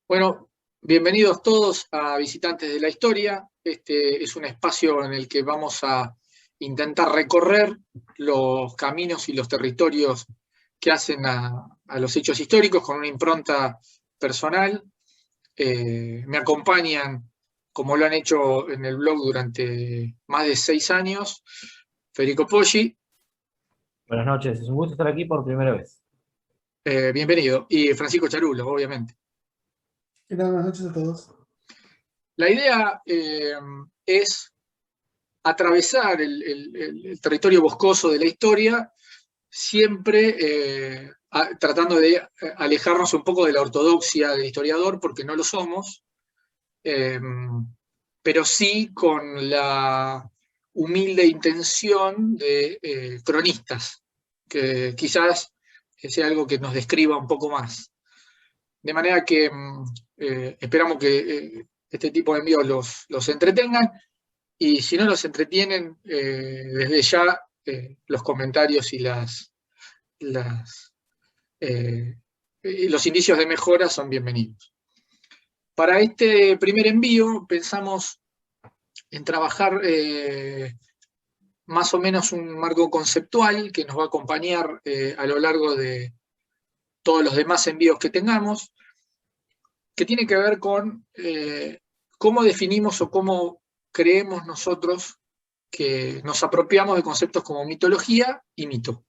Bueno, bienvenidos todos a Visitantes de la Historia. Este es un espacio en el que vamos a intentar recorrer los caminos y los territorios que hacen a los hechos históricos con una impronta personal. Me acompañan, como lo han hecho en el blog durante más de 6 años, Federico Poggi. Buenas noches, es un gusto estar aquí por primera vez. Bienvenido. Y Francisco Charulo, obviamente. ¿Qué tal? Buenas noches a todos. La idea es atravesar el territorio boscoso de la historia, siempre tratando de alejarnos un poco de la ortodoxia del historiador, porque no lo somos, pero sí con la humilde intención de cronistas, que quizás sea algo que nos describa un poco más. De manera que esperamos que este tipo de envíos los entretengan. Y si no los entretienen, desde ya los comentarios y los indicios de mejora son bienvenidos. Para este primer envío pensamos en trabajar más o menos un marco conceptual que nos va a acompañar a lo largo de todos los demás envíos que tengamos, que tiene que ver con cómo definimos o cómo creemos nosotros que nos apropiamos de conceptos como mitología y mito.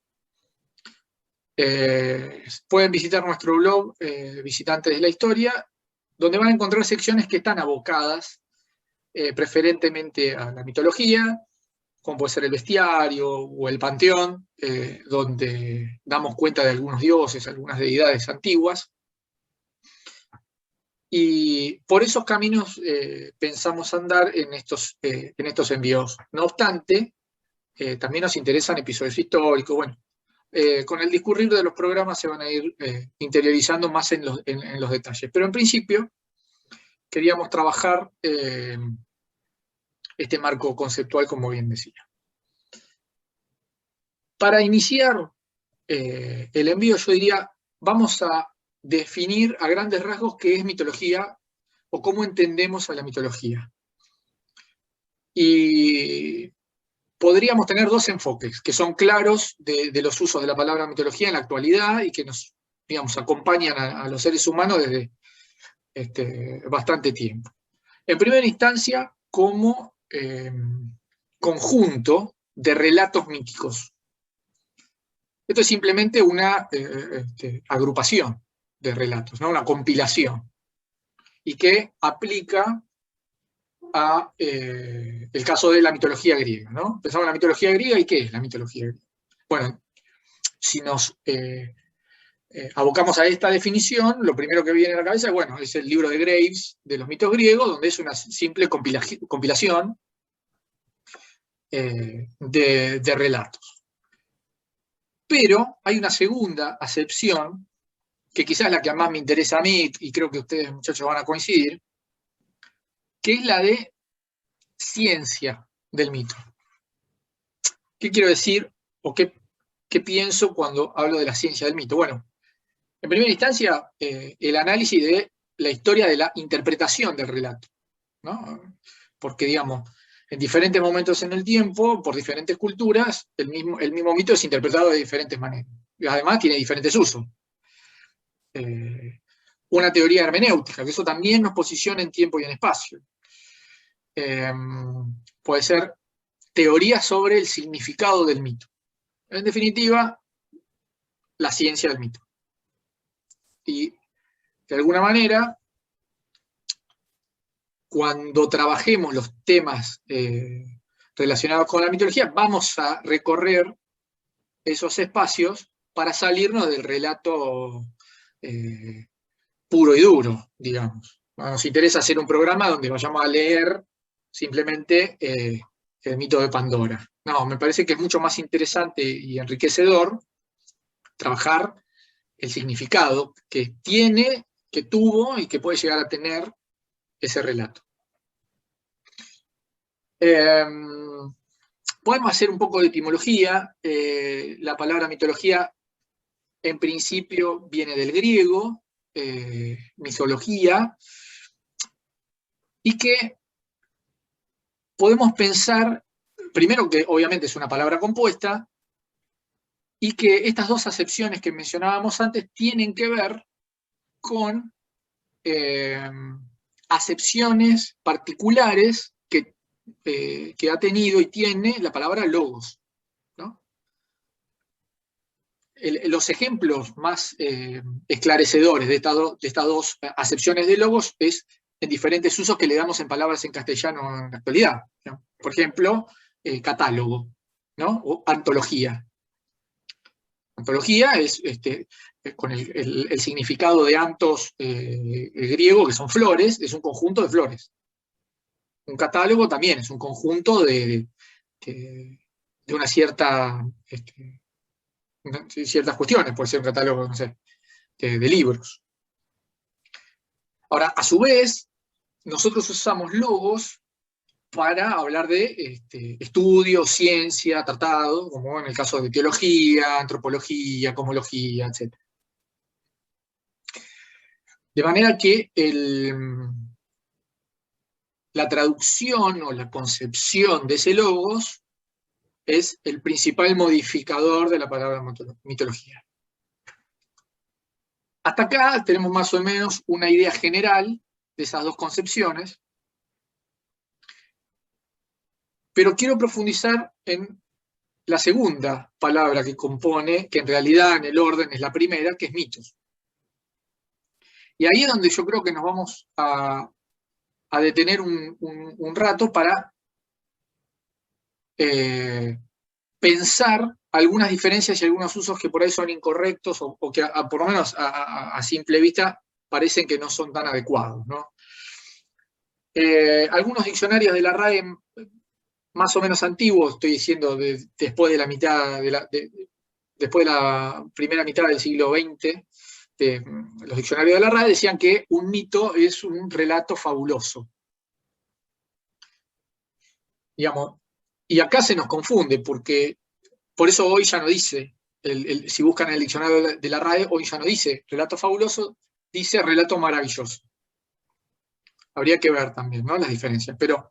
Pueden visitar nuestro blog, Visitantes de la Historia, donde van a encontrar secciones que están abocadas preferentemente a la mitología, como puede ser el bestiario o el panteón, donde damos cuenta de algunos dioses, algunas deidades antiguas. Y por esos caminos pensamos andar en estos envíos. No obstante, también nos interesan episodios históricos. Bueno, con el discurrir de los programas se van a ir interiorizando más en los detalles. Pero en principio queríamos trabajar este marco conceptual, como bien decía. Para iniciar el envío, yo diría, vamos a definir a grandes rasgos qué es mitología o cómo entendemos a la mitología. Y podríamos tener dos enfoques que son claros de los usos de la palabra mitología en la actualidad y que nos, digamos, acompañan a los seres humanos desde bastante tiempo. En primera instancia, como conjunto de relatos míticos. Esto es simplemente una agrupación de relatos, ¿no? Una compilación, y que aplica a el caso de la mitología griega, ¿no? Pensamos en la mitología griega, ¿y qué es la mitología griega? Bueno, si nos abocamos a esta definición, lo primero que viene a la cabeza, bueno, es el libro de Graves, de los mitos griegos, donde es una simple compilación de relatos. Pero hay una segunda acepción, que quizás es la que más me interesa a mí, y creo que ustedes, muchachos, van a coincidir, que es la de ciencia del mito. ¿Qué quiero decir o qué pienso cuando hablo de la ciencia del mito? Bueno, en primera instancia, el análisis de la historia de la interpretación del relato, ¿no? Porque, digamos, en diferentes momentos en el tiempo, por diferentes culturas, el mismo mito es interpretado de diferentes maneras. Y además tiene diferentes usos. Una teoría hermenéutica, que eso también nos posiciona en tiempo y en espacio. Puede ser teoría sobre el significado del mito. En definitiva, la ciencia del mito. Y, de alguna manera, cuando trabajemos los temas relacionados con la mitología, vamos a recorrer esos espacios para salirnos del relato puro y duro, digamos. Nos interesa hacer un programa donde vayamos a leer simplemente el mito de Pandora. No, me parece que es mucho más interesante y enriquecedor trabajar el significado que tiene, que tuvo y que puede llegar a tener ese relato. Podemos hacer un poco de etimología. La palabra mitología, en principio, viene del griego, mitología, y que podemos pensar, primero que obviamente es una palabra compuesta, y que estas dos acepciones que mencionábamos antes tienen que ver con acepciones particulares que ha tenido y tiene la palabra logos, ¿no? Los ejemplos más esclarecedores de estas dos acepciones de logos es en diferentes usos que le damos en palabras en castellano en la actualidad, ¿no? Por ejemplo, catálogo, ¿no? O antología. Antología es con el significado de antos griego, que son flores, es un conjunto de flores. Un catálogo también es un conjunto de una cierta, ciertas cuestiones, puede ser un catálogo, no sé, de libros. Ahora, a su vez, nosotros usamos logos para hablar de estudio, ciencia, tratado, como en el caso de teología, antropología, cosmología, etc. De manera que la traducción o la concepción de ese logos es el principal modificador de la palabra mitología. Hasta acá tenemos más o menos una idea general de esas dos concepciones, pero quiero profundizar en la segunda palabra que compone, que en realidad en el orden es la primera, que es mitos. Y ahí es donde yo creo que nos vamos a detener un rato para pensar algunas diferencias y algunos usos que por ahí son incorrectos o que por lo menos a simple vista parecen que no son tan adecuados, ¿no? Algunos diccionarios de la RAE más o menos antiguos, estoy diciendo después de la mitad después de la primera mitad del siglo XX, los diccionarios de la RAE decían que un mito es un relato fabuloso. Digamos, y acá se nos confunde, porque por eso hoy ya no dice, si buscan en el diccionario de la RAE, hoy ya no dice relato fabuloso, dice relato maravilloso. Habría que ver también, ¿no?, las diferencias. Pero,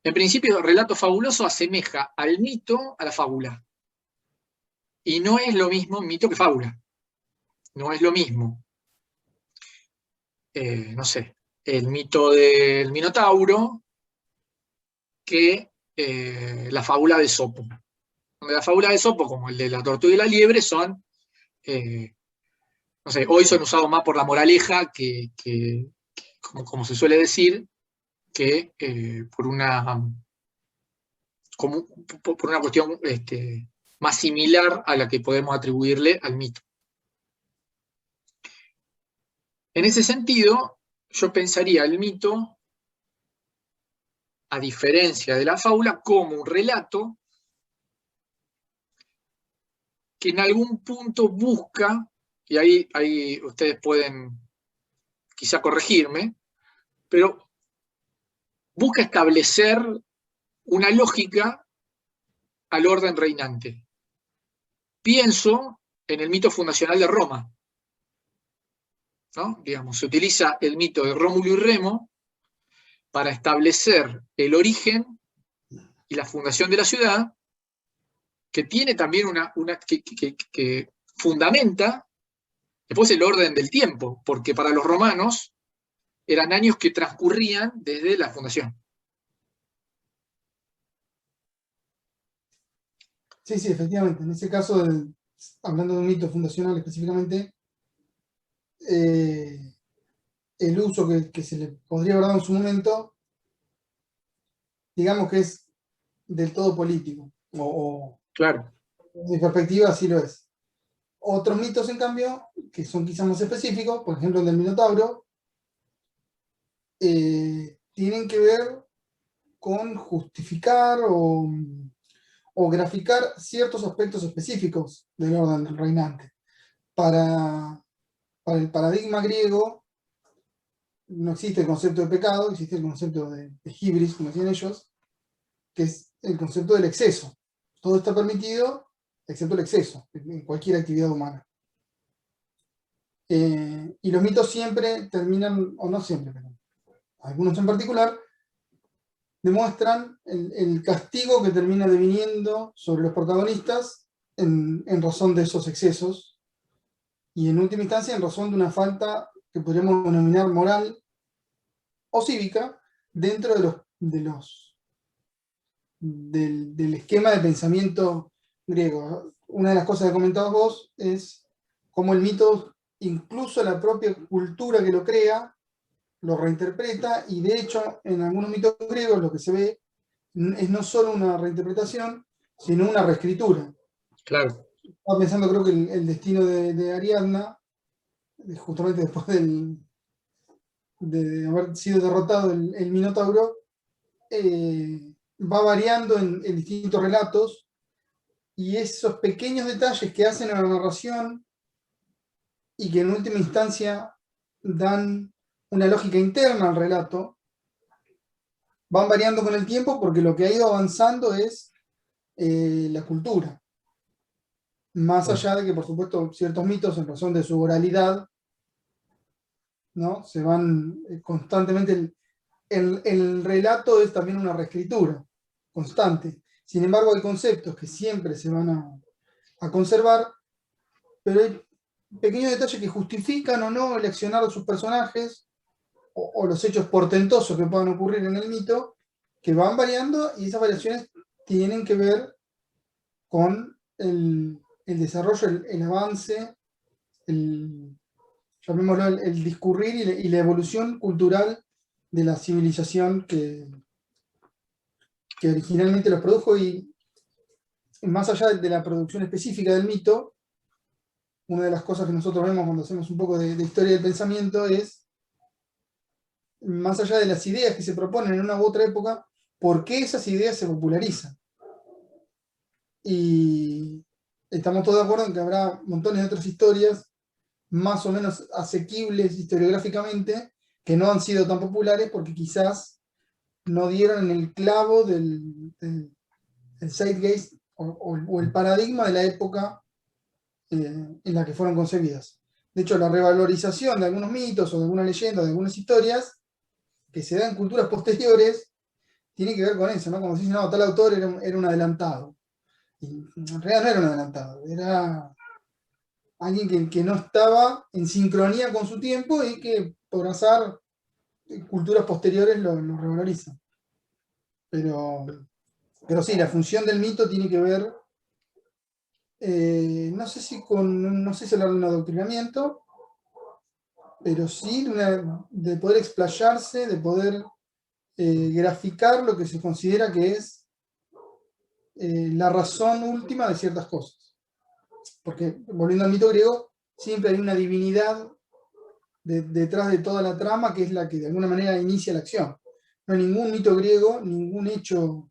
en principio, el relato fabuloso asemeja al mito a la fábula. Y no es lo mismo mito que fábula. No es lo mismo. No sé, el mito del Minotauro que la fábula de Esopo. La fábula de Esopo, como el de la tortuga y la liebre, son, no sé, hoy son usados más por la moraleja como se suele decir, que por una cuestión más similar a la que podemos atribuirle al mito. En ese sentido, yo pensaría el mito, a diferencia de la fábula, como un relato que en algún punto busca, y ahí ustedes pueden quizá corregirme, pero busca establecer una lógica al orden reinante. Pienso en el mito fundacional de Roma, ¿no? Digamos, se utiliza el mito de Rómulo y Remo para establecer el origen y la fundación de la ciudad, que tiene también que fundamenta después el orden del tiempo, porque para los romanos eran años que transcurrían desde la fundación. Sí, sí, efectivamente. En ese caso, hablando de un mito fundacional específicamente, el uso que se le podría haber dado en su momento, digamos que es del todo político, Claro. de mi perspectiva así lo es. Otros mitos, en cambio, que son quizás más específicos, por ejemplo el del Minotauro, tienen que ver con justificar o graficar ciertos aspectos específicos del orden reinante. Para el paradigma griego no existe el concepto de pecado, existe el concepto de hibris, como decían ellos, que es el concepto del exceso. Todo está permitido, excepto el exceso, en cualquier actividad humana. Y los mitos siempre terminan, o no siempre, pero algunos en particular, demuestran el castigo que termina deviniendo sobre los protagonistas en razón de esos excesos, y en última instancia en razón de una falta que podríamos denominar moral o cívica dentro del esquema de pensamiento griego. Una de las cosas que comentabas vos es cómo el mito, incluso la propia cultura que lo crea, lo reinterpreta, y de hecho en algunos mitos griegos lo que se ve es no solo una reinterpretación, sino una reescritura. Claro. Estaba pensando, creo que el destino de Ariadna, justamente después de haber sido derrotado el Minotauro, va variando en distintos relatos, y esos pequeños detalles que hacen a la narración y que en última instancia dan una lógica interna al relato, van variando con el tiempo, porque lo que ha ido avanzando es la cultura. Más allá de que, por supuesto, ciertos mitos, en razón de su oralidad, ¿no? Se van constantemente. El relato es también una reescritura constante. Sin embargo, hay conceptos que siempre se van a conservar, pero hay pequeños detalles que justifican o no el accionar de sus personajes, o los hechos portentosos que puedan ocurrir en el mito, que van variando, y esas variaciones tienen que ver con el desarrollo, el avance, llamémoslo el discurrir y la evolución cultural de la civilización que originalmente los produjo. Y más allá de la producción específica del mito, una de las cosas que nosotros vemos cuando hacemos un poco de historia del pensamiento es, más allá de las ideas que se proponen en una u otra época, por qué esas ideas se popularizan. Y estamos todos de acuerdo en que habrá montones de otras historias más o menos asequibles historiográficamente, que no han sido tan populares porque quizás no dieron en el clavo del zeitgeist o el paradigma de la época en la que fueron concebidas. De hecho, la revalorización de algunos mitos o de algunas leyendas, de algunas historias que se dan en culturas posteriores, tiene que ver con eso, ¿no? Como si no, tal autor era un adelantado. Y en realidad no era un adelantado, era alguien que no estaba en sincronía con su tiempo, y que por azar culturas posteriores lo revalorizan. Pero sí, la función del mito tiene que ver, no sé si hablar de un adoctrinamiento, pero sí de poder explayarse, de poder graficar lo que se considera que es la razón última de ciertas cosas. Porque, volviendo al mito griego, siempre hay una divinidad detrás de toda la trama, que es la que de alguna manera inicia la acción. No hay ningún mito griego, ningún hecho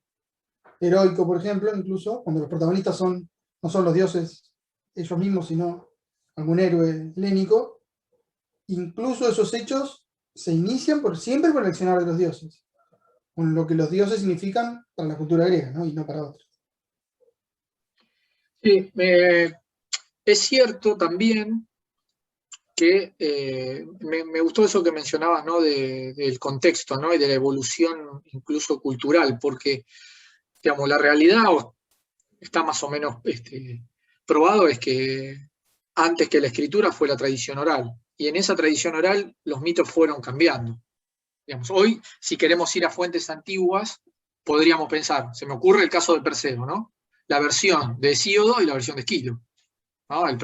heroico, por ejemplo, incluso cuando los protagonistas no son los dioses ellos mismos, sino algún héroe helénico. Incluso esos hechos se inician siempre por el accionar de los dioses, con lo que los dioses significan para la cultura griega, ¿no? Y no para otros. Sí, es cierto también que me gustó eso que mencionabas, ¿no? Del contexto, ¿no? Y de la evolución incluso cultural, porque, digamos, la realidad está más o menos probado, es que antes que la escritura fue la tradición oral, y en esa tradición oral los mitos fueron cambiando. Digamos, hoy, si queremos ir a fuentes antiguas, podríamos pensar, se me ocurre el caso de Perseo, ¿no? La versión de Hesíodo y la versión de Esquilo, ¿no? El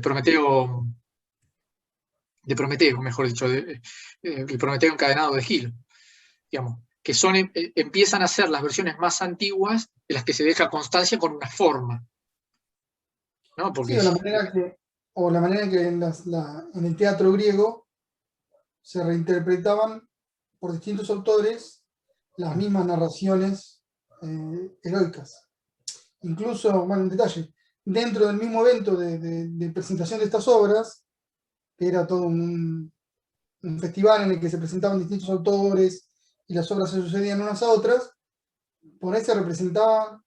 Prometeo, de Prometeo, mejor dicho, el Prometeo encadenado de Esquilo, digamos, que empiezan a ser las versiones más antiguas de las que se deja constancia con una forma, ¿no? Porque Sí, o la manera en que en el teatro griego se reinterpretaban por distintos autores las mismas narraciones heroicas. Incluso, bueno, un detalle, dentro del mismo evento de presentación de estas obras, que era todo un festival en el que se presentaban distintos autores y las obras se sucedían unas a otras, por ahí se representaban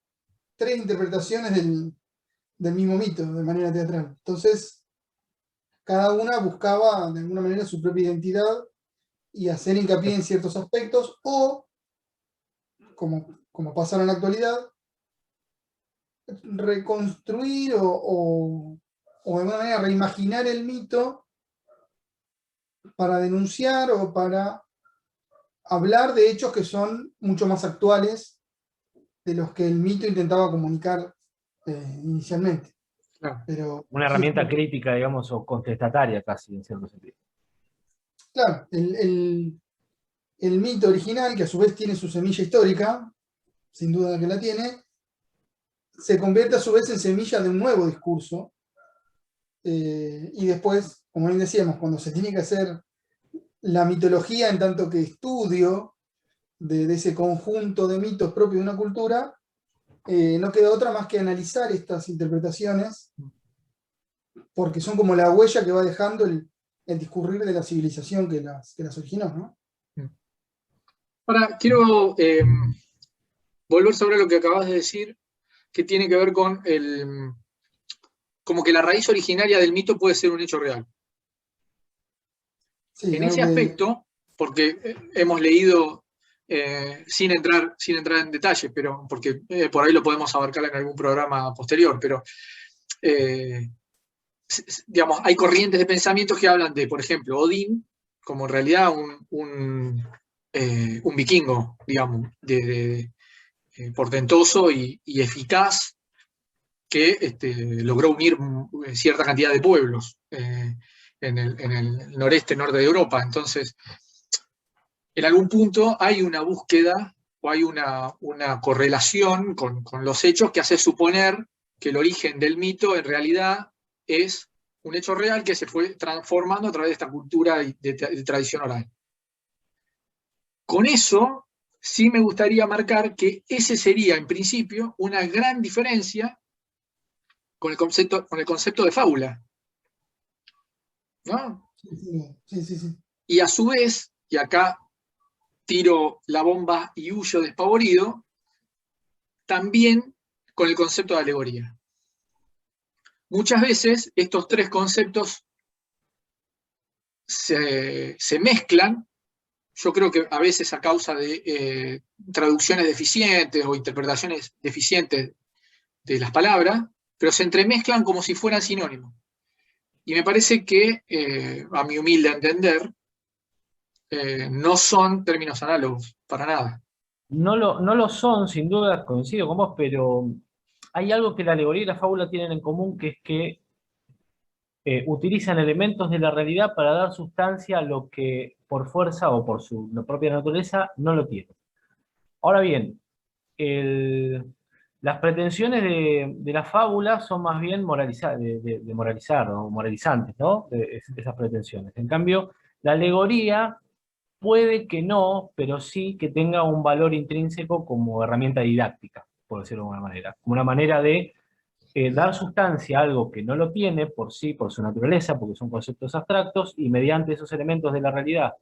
3 interpretaciones del mismo mito de manera teatral. Entonces, cada una buscaba de alguna manera su propia identidad y hacer hincapié en ciertos aspectos, o, como pasa en la actualidad, reconstruir o de alguna manera reimaginar el mito para denunciar o para hablar de hechos que son mucho más actuales de los que el mito intentaba comunicar inicialmente. Claro. Pero, Una herramienta crítica, digamos, o contestataria casi, en cierto sentido. claro, el mito original, que a su vez tiene su semilla histórica, sin duda que la tiene, se convierte a su vez en semilla de un nuevo discurso, y después, como bien decíamos, cuando se tiene que hacer la mitología en tanto que estudio de ese conjunto de mitos propios de una cultura, no queda otra más que analizar estas interpretaciones, porque son como la huella que va dejando el discurrir de la civilización que las originó, ¿no? Ahora, quiero volver sobre lo que acabas de decir, que tiene que ver con como que la raíz originaria del mito puede ser un hecho real. Sí, En ese aspecto, porque hemos leído, sin entrar en detalle, pero porque por ahí lo podemos abarcar en algún programa posterior, pero digamos, hay corrientes de pensamientos que hablan de, por ejemplo, Odín como en realidad un vikingo, digamos, portentoso y eficaz, que logró unir cierta cantidad de pueblos en el norte de Europa. Entonces, en algún punto hay una búsqueda o hay una correlación con los hechos que hace suponer que el origen del mito en realidad es un hecho real que se fue transformando a través de esta cultura de tradición oral. Con eso, sí me gustaría marcar que ese sería, en principio, una gran diferencia con el concepto de fábula, ¿no? Sí. Y a su vez, y acá tiro la bomba y huyo despavorido, también con el concepto de alegoría. Muchas veces estos tres conceptos se mezclan, yo creo que a veces a causa de traducciones deficientes o interpretaciones deficientes de las palabras, pero se entremezclan como si fueran sinónimos. Y me parece que, a mi humilde entender, no son términos análogos, para nada. No lo son, sin duda, coincido con vos, pero hay algo que la alegoría y la fábula tienen en común, que es que utilizan elementos de la realidad para dar sustancia a lo que por fuerza o por su propia naturaleza no lo tiene. Ahora bien, las pretensiones de la fábula son más bien de moralizar o moralizantes, ¿no? Esas pretensiones. En cambio, la alegoría puede que no, pero sí que tenga un valor intrínseco como herramienta didáctica, por decirlo de alguna manera. Como una manera de dar sustancia a algo que no lo tiene por sí, por su naturaleza, porque son conceptos abstractos, y mediante esos elementos de la realidad,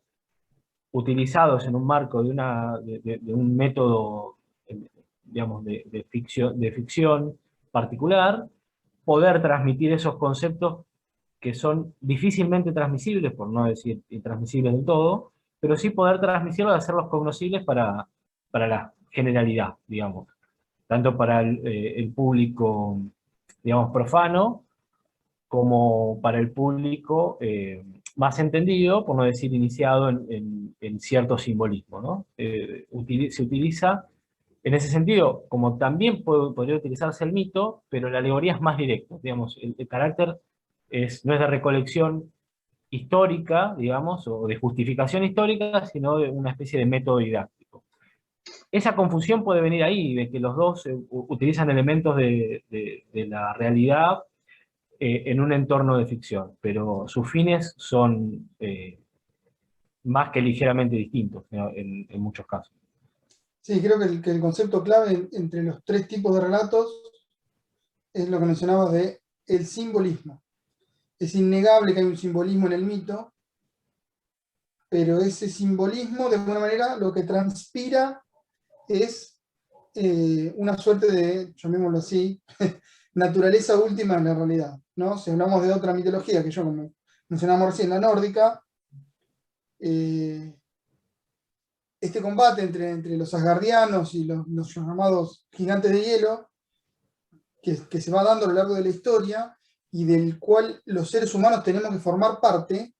utilizados en un marco de un método, digamos, de ficción particular, poder transmitir esos conceptos que son difícilmente transmisibles, por no decir intransmisibles del todo, pero sí poder transmitirlos y hacerlos cognoscibles para la generalidad, digamos, tanto para el público, digamos, profano, como para el público más entendido, por no decir iniciado en cierto simbolismo, ¿no? Se utiliza, en ese sentido, como también podría utilizarse el mito, pero la alegoría es más directa, digamos, el carácter no es de recolección histórica, digamos, o de justificación histórica, sino de una especie de método didáctico. Esa confusión puede venir ahí, de que los dos utilizan elementos de la realidad en un entorno de ficción, pero sus fines son más que ligeramente distintos, ¿no? En muchos casos. Sí, creo que el concepto clave entre los tres tipos de relatos es lo que mencionaba de el simbolismo. Es innegable que hay un simbolismo en el mito, pero ese simbolismo, de alguna manera, lo que transpira es una suerte de, llamémoslo así, naturaleza última en la realidad, ¿no? Si hablamos de otra mitología, que yo como mencionamos recién, la nórdica, este combate entre los asgardianos y los llamados gigantes de hielo, que se va dando a lo largo de la historia, y del cual los seres humanos tenemos que formar parte,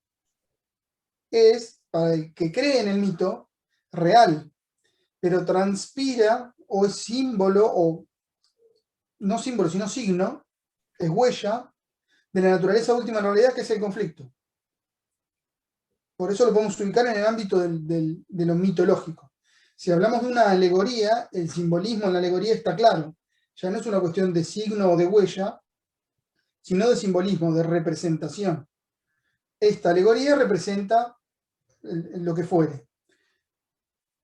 es, para el que cree en el mito, real, pero transpira o es símbolo, o no símbolo, sino signo, es huella de la naturaleza última en realidad, que es el conflicto. Por eso lo podemos ubicar en el ámbito de lo mitológico. Si hablamos de una alegoría, el simbolismo en la alegoría está claro. Ya no es una cuestión de signo o de huella, sino de simbolismo, de representación. Esta alegoría representa lo que fuere.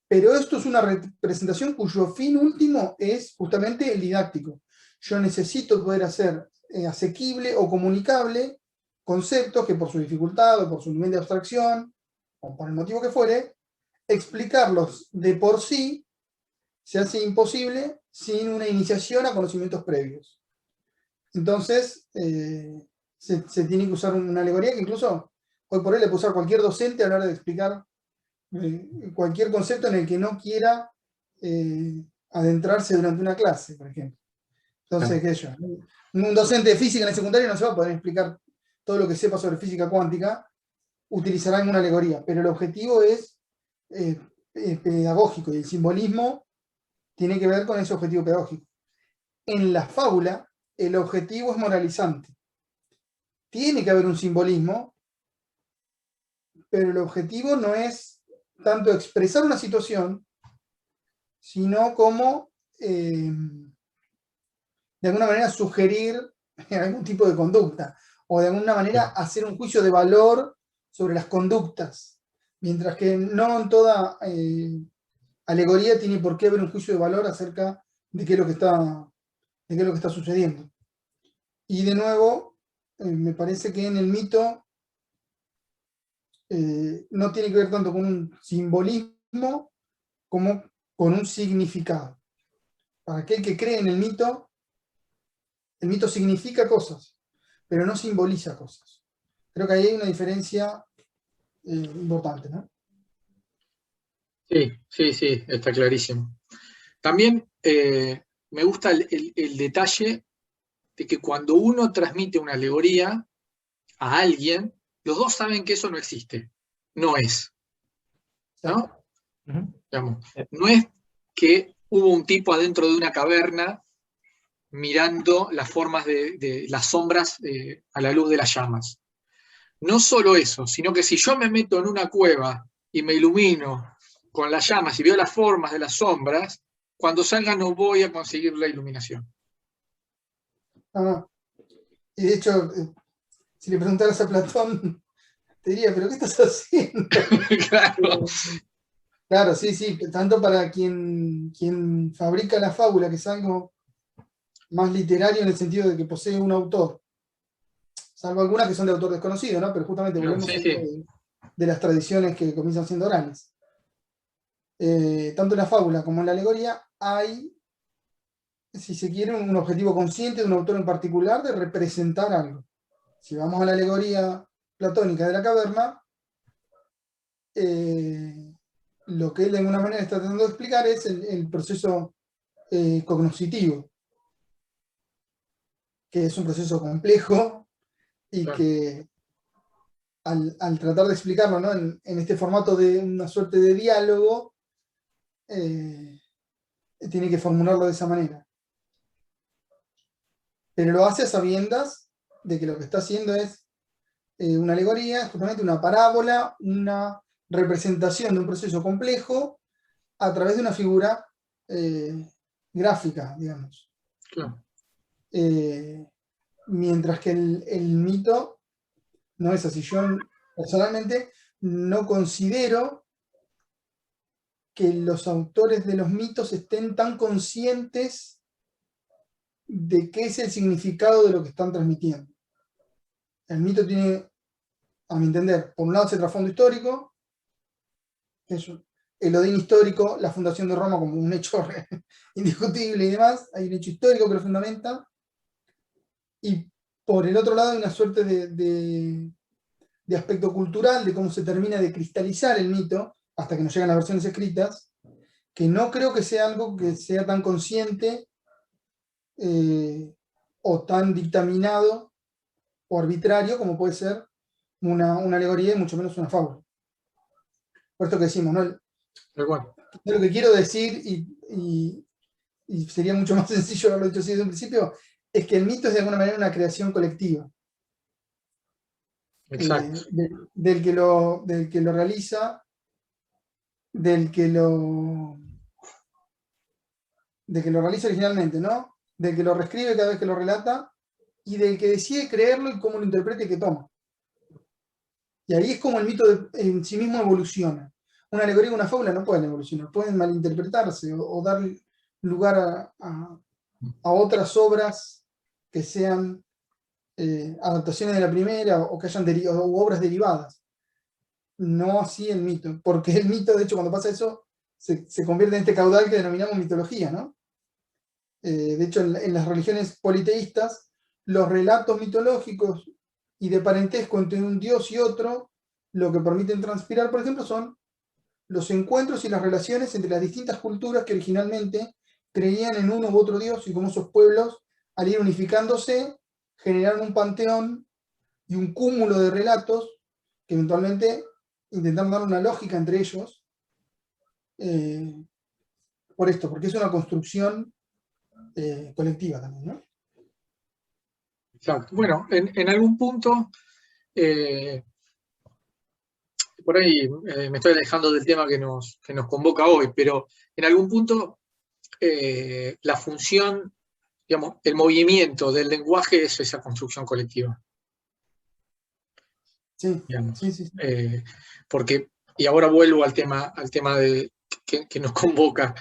Pero esto es una representación cuyo fin último es justamente el didáctico. Yo necesito poder hacer asequible o comunicable conceptos que por su dificultad o por su nivel de abstracción, o por el motivo que fuere, explicarlos de por sí se hace imposible sin una iniciación a conocimientos previos. Entonces, se tiene que usar una alegoría que incluso hoy por hoy le puede usar cualquier docente a la hora de explicar cualquier concepto en el que no quiera adentrarse durante una clase, por ejemplo. Entonces, qué sé yo, un docente de física en el secundario no se va a poder explicar todo lo que sepa sobre física cuántica, utilizará una alegoría, pero el objetivo es pedagógico, y el simbolismo tiene que ver con ese objetivo pedagógico. En la fábula, el objetivo es moralizante. Tiene que haber un simbolismo, pero el objetivo no es tanto expresar una situación, sino como de alguna manera sugerir algún tipo de conducta, o de alguna manera hacer un juicio de valor sobre las conductas, mientras que no en toda alegoría tiene por qué haber un juicio de valor acerca de qué es lo que está sucediendo. Y de nuevo, me parece que en el mito no tiene que ver tanto con un simbolismo como con un significado. Para aquel que cree en el mito significa cosas, pero no simboliza cosas. Creo que ahí hay una diferencia importante, ¿no? Sí, está clarísimo. También me gusta el detalle de que cuando uno transmite una alegoría a alguien, los dos saben que eso no existe, no es, ¿no? Digamos, no es que hubo un tipo adentro de una caverna mirando las formas de las sombras a la luz de las llamas. No solo eso, sino que si yo me meto en una cueva y me ilumino con las llamas y veo las formas de las sombras, cuando salga no voy a conseguir la iluminación. No. Y de hecho, si le preguntaras a Platón, te diría, ¿pero qué estás haciendo? Claro. Claro, sí, tanto para quien fabrica la fábula, que es algo más literario en el sentido de que posee un autor, salvo algunas que son de autor desconocido, ¿no? Pero justamente volvemos a esto de las tradiciones que comienzan siendo orales. Tanto en la fábula como en la alegoría hay, si se quiere, un objetivo consciente de un autor en particular de representar algo. Si vamos a la alegoría platónica de la caverna, lo que él de alguna manera está tratando de explicar es el proceso cognoscitivo, que es un proceso complejo y que al tratar de explicarlo, ¿no? en este formato de una suerte de diálogo, tiene que formularlo de esa manera. Pero lo hace a sabiendas de que lo que está haciendo es una alegoría, justamente una parábola, una representación de un proceso complejo a través de una figura gráfica, digamos. Claro. Mientras que el mito no es así. Yo personalmente no considero que los autores de los mitos estén tan conscientes de qué es el significado de lo que están transmitiendo. El mito tiene, a mi entender, por un lado ese trasfondo histórico, que es el Odín histórico, la fundación de Roma como un hecho indiscutible y demás, hay un hecho histórico que lo fundamenta, y por el otro lado hay una suerte de de aspecto cultural, de cómo se termina de cristalizar el mito, hasta que nos llegan las versiones escritas, que no creo que sea algo que sea tan consciente o tan dictaminado o arbitrario como puede ser una alegoría y mucho menos una fábula. Por esto que decimos, ¿no? Bueno. Lo que quiero decir, y sería mucho más sencillo haberlo dicho así desde un principio, es que el mito es de alguna manera una creación colectiva. Exacto. Del que lo realiza, del que lo realiza originalmente, ¿no? Del que lo reescribe cada vez que lo relata, y del que decide creerlo y cómo lo interpreta y qué toma. Y ahí es como el mito en sí mismo evoluciona. Una alegoría y una fábula no pueden evolucionar, pueden malinterpretarse o dar lugar a otras obras que sean adaptaciones de la primera o que hayan o obras derivadas. No así el mito, porque el mito, de hecho, cuando pasa eso, se convierte en este caudal que denominamos mitología, ¿no? De hecho, en las religiones politeístas, los relatos mitológicos y de parentesco entre un dios y otro, lo que permiten transpirar, por ejemplo, son los encuentros y las relaciones entre las distintas culturas que originalmente creían en uno u otro dios, y cómo esos pueblos, al ir unificándose, generaron un panteón y un cúmulo de relatos que eventualmente intentaron dar una lógica entre ellos, por esto, porque es una construcción colectiva también, ¿no? Exacto. Bueno, en algún punto, por ahí me estoy alejando del tema que nos convoca hoy, pero en algún punto la función, digamos, el movimiento del lenguaje es esa construcción colectiva. Sí, Digamos. sí. Porque, y ahora vuelvo al tema que nos convoca.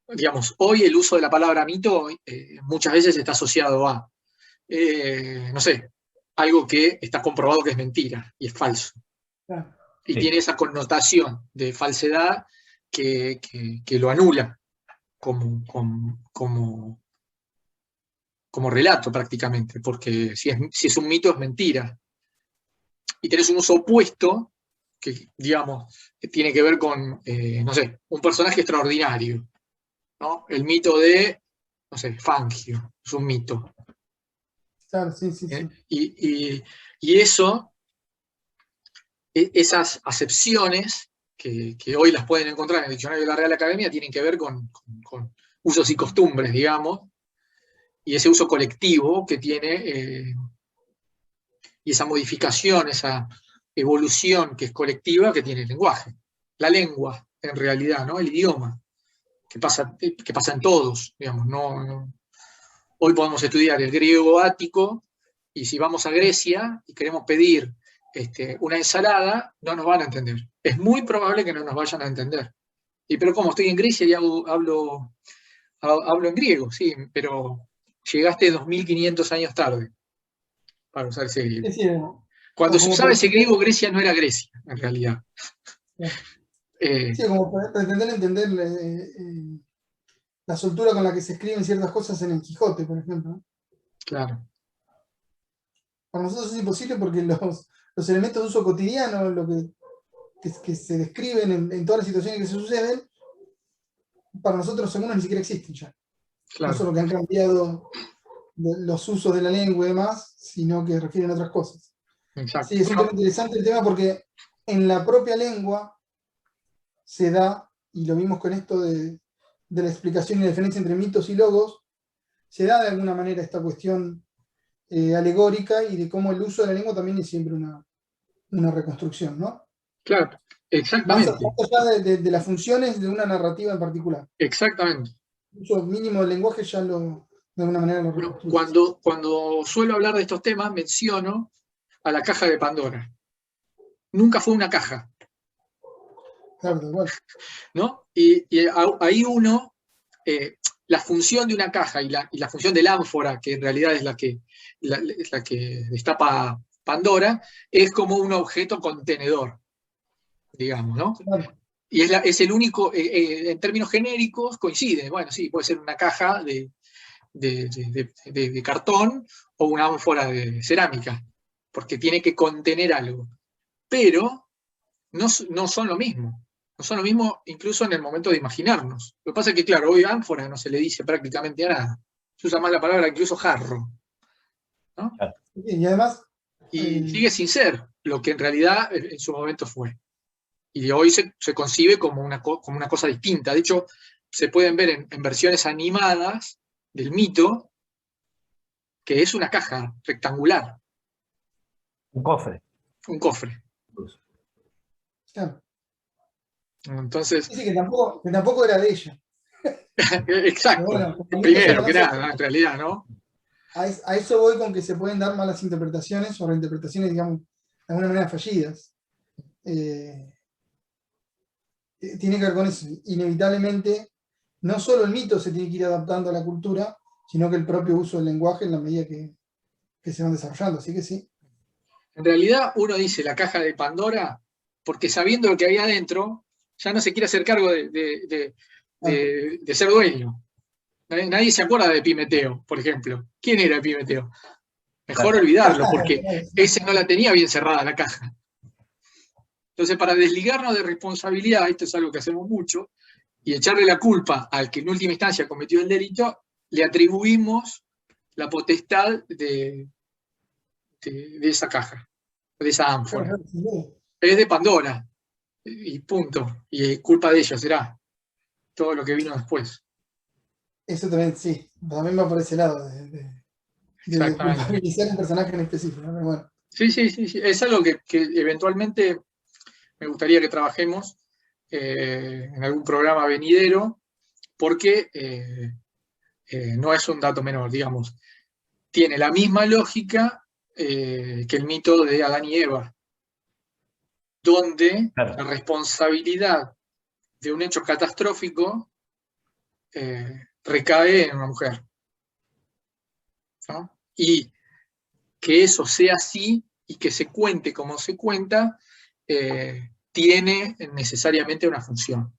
Digamos, hoy el uso de la palabra mito muchas veces está asociado a, no sé, algo que está comprobado que es mentira y es falso. Claro. Y Sí. tiene esa connotación de falsedad que lo anula como relato prácticamente, porque si es un mito es mentira. Y tenés un uso opuesto que, digamos, que tiene que ver con, no sé, un personaje extraordinario, ¿no? El mito de, no sé, Fangio, es un mito. Claro, sí. Y eso, esas acepciones que hoy las pueden encontrar en el diccionario de la Real Academia tienen que ver con usos y costumbres, digamos, y ese uso colectivo que tiene, y esa modificación, esa evolución que es colectiva que tiene el lenguaje. La lengua, en realidad, ¿no? El idioma, que pasa en todos, digamos, no. Hoy podemos estudiar el griego ático, y si vamos a Grecia y queremos pedir una ensalada, no nos van a entender. Es muy probable que no nos vayan a entender. Pero como estoy en Grecia y hablo en griego, sí, pero llegaste 2500 años tarde para usar ese griego. Sí, Cuando se usaba ese griego, pretender, Grecia no era Grecia, en realidad. sí, como pretender entender la soltura con la que se escriben ciertas cosas en el Quijote, por ejemplo. Claro. Para nosotros es imposible porque los elementos de uso cotidiano, lo que se describen en todas las situaciones que se suceden, para nosotros algunos ni siquiera existen ya. Claro. No solo que han cambiado los usos de la lengua y demás, sino que refieren a otras cosas. Exacto. Sí, es un tema interesante el tema porque en la propia lengua se da, y lo vimos con esto de la explicación y la diferencia entre mitos y logos, se da de alguna manera esta cuestión alegórica y de cómo el uso de la lengua también es siempre una reconstrucción, ¿no? Claro, exactamente. Más allá de las funciones de una narrativa en particular. Exactamente. El uso mínimo del lenguaje ya de alguna manera lo reconstruye. Cuando suelo hablar de estos temas, menciono a la caja de Pandora. Nunca fue una caja. Claro, igual. ¿No? Y ahí uno, la función de una caja y la función del ánfora, que en realidad es la que destapa Pandora, es como un objeto contenedor, digamos, ¿no? Claro. Y es el único, en términos genéricos, coincide. Bueno, sí, puede ser una caja de cartón o una ánfora de cerámica, porque tiene que contener algo. pero no son lo mismo. No son lo mismo incluso en el momento de imaginarnos. Lo que pasa es que, claro, hoy ánfora no se le dice prácticamente a nada. Se usa más la palabra incluso jarro, ¿no? Claro. Y además, Y sigue sin ser lo que en realidad en su momento fue. Y de hoy se concibe como una cosa distinta. De hecho, se pueden ver en versiones animadas del mito que es una caja rectangular, Un cofre. un cofre. Incluso. claro, Entonces, dice que tampoco era de ella. Pero exacto. bueno, como el mito se Primero que conoce, nada, en realidad, ¿no? a eso voy con que se pueden dar malas interpretaciones o reinterpretaciones, digamos, de alguna manera fallidas. Tiene que ver con eso. Inevitablemente, no solo el mito se tiene que ir adaptando a la cultura, sino que el propio uso del lenguaje en la medida que se van desarrollando. Así que sí. En realidad, uno dice la caja de Pandora porque sabiendo lo que había adentro, ya no se quiere hacer cargo de ser dueño. Nadie se acuerda de Epimeteo, por ejemplo. ¿Quién era Epimeteo? Mejor Claro. olvidarlo, porque ese no la tenía bien cerrada la caja. Entonces, para desligarnos de responsabilidad, esto es algo que hacemos mucho, y echarle la culpa al que en última instancia cometió el delito, le atribuimos la potestad de esa caja, de esa ánfora. Es de Pandora, y punto. Y culpa de ellos será todo lo que vino después. Eso también, sí, también va por ese lado, de Exactamente. culpabilizar a un personaje en específico, ¿no? Pero bueno, Sí. Es algo que eventualmente me gustaría que trabajemos en algún programa venidero, porque no es un dato menor, digamos. Tiene la misma lógica que el mito de Adán y Eva, donde Claro. la responsabilidad de un hecho catastrófico recae en una mujer, ¿no? Y que eso sea así y que se cuente como se cuenta, tiene necesariamente una función.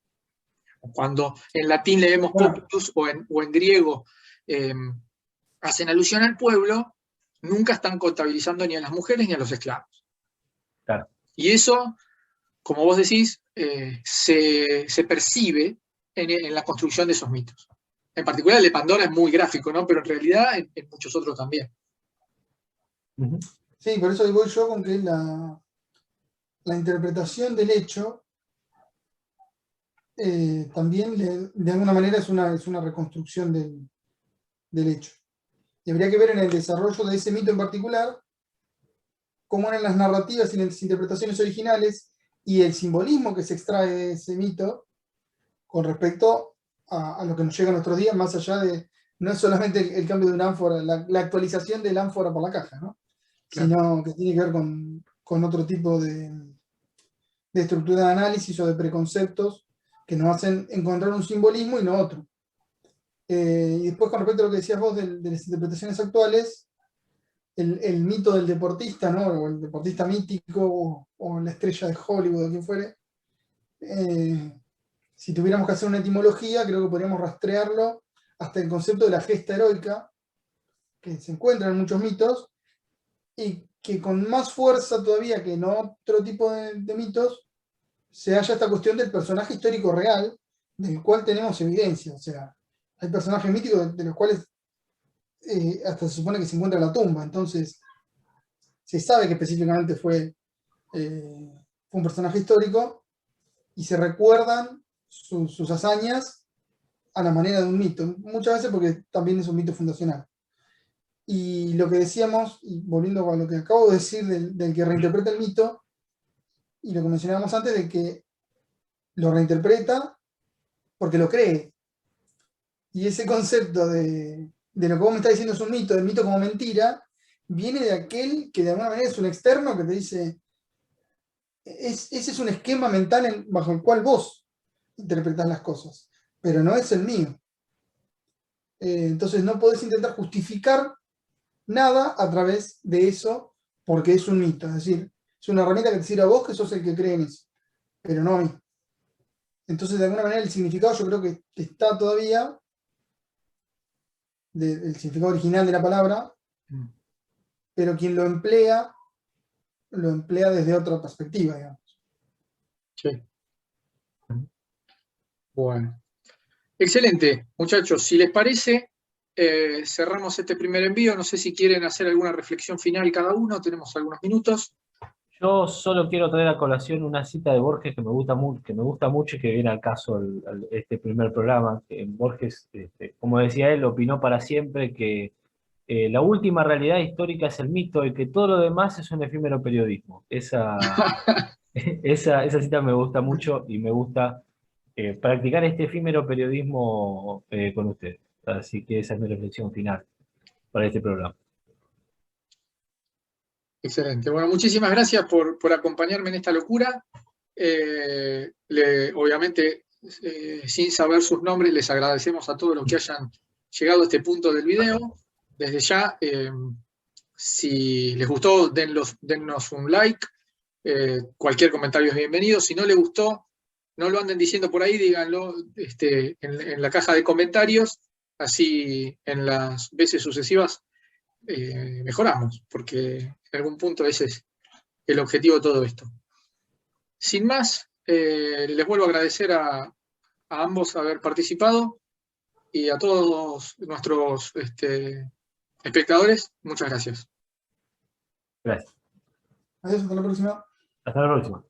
Cuando en latín leemos bueno, populus o en griego hacen alusión al pueblo, nunca están contabilizando ni a las mujeres ni a los esclavos. Claro. Y eso, como vos decís, se percibe en la construcción de esos mitos. En particular el de Pandora es muy gráfico, ¿no? Pero en realidad en muchos otros también. Ujú. sí, por eso voy yo con que la interpretación del hecho también de alguna manera es una reconstrucción del hecho. Y habría que ver en el desarrollo de ese mito en particular cómo eran las narrativas y las interpretaciones originales y el simbolismo que se extrae de ese mito con respecto a lo que nos llega a nuestros días, más allá de, no es solamente el cambio de una ánfora, la actualización de la ánfora por la caja, ¿no? Claro. Sino que tiene que ver con otro tipo de estructura de análisis o de preconceptos que nos hacen encontrar un simbolismo y no otro. Y después con respecto a lo que decías vos de las interpretaciones actuales, el mito del deportista, ¿no? O el deportista mítico o la estrella de Hollywood o quien fuere, si tuviéramos que hacer una etimología, creo que podríamos rastrearlo hasta el concepto de la gesta heroica, que se encuentra en muchos mitos, y que con más fuerza todavía que en otro tipo de mitos, se halla esta cuestión del personaje histórico real, del cual tenemos evidencia. O sea, hay personajes míticos de los cuales hasta se supone que se encuentra la tumba. Entonces, se sabe que específicamente fue un personaje histórico y se recuerdan sus hazañas a la manera de un mito. Muchas veces porque también es un mito fundacional. Y lo que decíamos, y volviendo a lo que acabo de decir del que reinterpreta el mito, y lo que mencionábamos antes, de que lo reinterpreta porque lo cree. Y ese concepto de lo que vos me estás diciendo es un mito, del mito como mentira, viene de aquel que de alguna manera es un externo que te dice, ese es un esquema mental bajo el cual vos interpretás las cosas, pero no es el mío. Entonces no podés intentar justificar nada a través de eso porque es un mito. Es decir, es una herramienta que te sirve a vos que sos el que cree en eso, pero no a mí. Entonces, de alguna manera, el significado yo creo que está todavía, el significado original de la palabra, pero quien lo emplea lo emplea desde otra perspectiva, digamos. Sí. Bueno. Excelente, muchachos. Si les parece, cerramos este primer envío. No sé si quieren hacer alguna reflexión final cada uno. Tenemos algunos minutos. Yo solo quiero traer a colación una cita de Borges que me gusta mucho y que viene al caso este primer programa. Que Borges, como decía él, opinó para siempre que la última realidad histórica es el mito y que todo lo demás es un efímero periodismo. Esa cita me gusta mucho y me gusta practicar este efímero periodismo con ustedes. Así que esa es mi reflexión final para este programa. Excelente. Bueno, muchísimas gracias por acompañarme en esta locura. Obviamente, sin saber sus nombres, les agradecemos a todos los que hayan llegado a este punto del video. Desde ya, si les gustó, dennos un like. Cualquier comentario es bienvenido. Si no les gustó, no lo anden diciendo por ahí, díganlo en la caja de comentarios. Así en las veces sucesivas mejoramos, porque en algún punto ese es el objetivo de todo esto. Sin más, les vuelvo a agradecer a ambos haber participado y a todos nuestros espectadores, muchas gracias. Gracias. Adiós, hasta la próxima. Hasta la próxima.